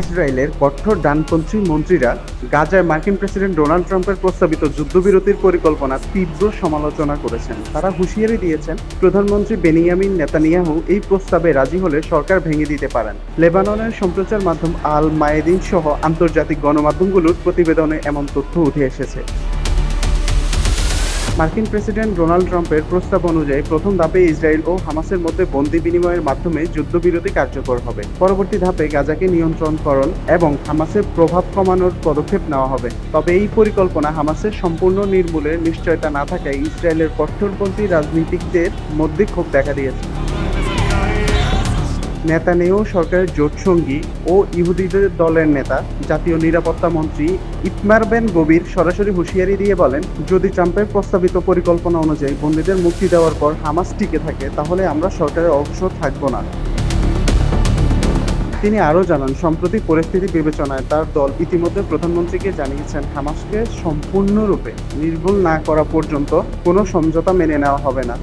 ইসরায়েলের কঠোর ডানপন্থী মন্ত্রীরা গাজায় মার্কিন প্রেসিডেন্ট ডোনাল্ড ট্রাম্পের প্রস্তাবিত যুদ্ধবিরতির পরিকল্পনার তীব্র সমালোচনা করেছেন। তারা হুঁশিয়ারি দিয়েছেন, প্রধানমন্ত্রী বেনিয়ামিন নেতানিয়াহু এই প্রস্তাবে রাজি হলে সরকার ভেঙে দিতে পারেন। লেবাননের সম্প্রচার মাধ্যম আল মায়েদিন সহ আন্তর্জাতিক গণমাধ্যমগুলোর প্রতিবেদনে এমন তথ্য উঠে এসেছে। মার্কিন প্রেসিডেন্ট ডোনাল্ড ট্রাম্পের প্রস্তাব অনুযায়ী প্রথম ধাপে ইসরায়েল ও হামাসের মধ্যে বন্দি বিনিময়ের মাধ্যমে যুদ্ধবিরতি কার্যকর হবে। পরবর্তী ধাপে গাজাকে নিয়ন্ত্রণকরণ এবং হামাসের প্রভাব কমানোর পদক্ষেপ নেওয়া হবে। তবে এই পরিকল্পনা হামাসের সম্পূর্ণ নির্মূলের নিশ্চয়তা না থাকায় ইসরায়েলের কট্টরপন্থী রাজনীতিকদের মধ্যে ক্ষোভ দেখা দিয়েছে। নেতানিয়াহু সরকারের জোটসঙ্গী ও ইহুদিদের দলের নেতা জাতীয় নিরাপত্তা মন্ত্রী ইতমার বেন গভির সরাসরি হুঁশিয়ারি দিয়ে বলেন, যদি ট্রাম্পের প্রস্তাবিত পরিকল্পনা অনুযায়ী বন্দীদের মুক্তি দেওয়ার পর হামাস টিকে থাকে তাহলে আমরা সরকারের অংশ থাকব না। তিনি আরও জানান, সম্প্রতি পরিস্থিতি বিবেচনায় তার দল ইতিমধ্যে প্রধানমন্ত্রীকে জানিয়েছেন হামাসকে সম্পূর্ণরূপে নির্মূল না করা পর্যন্ত কোনো সমঝোতা মেনে নেওয়া হবে না।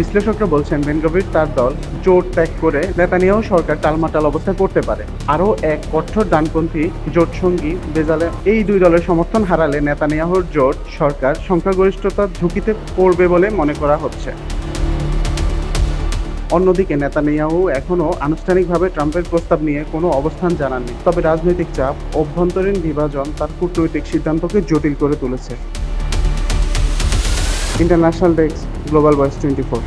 বিশ্লেষকরা বলছেন, বেন গভির তার দল জোট ত্যাগ করে নেতানিয়াহু সরকার টালমাটাল অবস্থায় পড়তে পারে। আরও এক কঠোর ডানপন্থী জোটসঙ্গী বেজালে এই দুই দলের সমর্থন হারালে নেতানিয়াহুর জোট সরকার সংখ্যাগরিষ্ঠতার ঝুঁকিতে পড়বে বলে মনে করা হচ্ছে। অন্যদিকে নেতানিয়াহু এখনও আনুষ্ঠানিকভাবে ট্রাম্পের প্রস্তাব নিয়ে কোনো অবস্থান জানাননি। তবে রাজনৈতিক চাপ, অভ্যন্তরীণ বিভাজন তার কূটনৈতিক সিদ্ধান্তকে জটিল করে তুলেছে। International desk, global voice 24।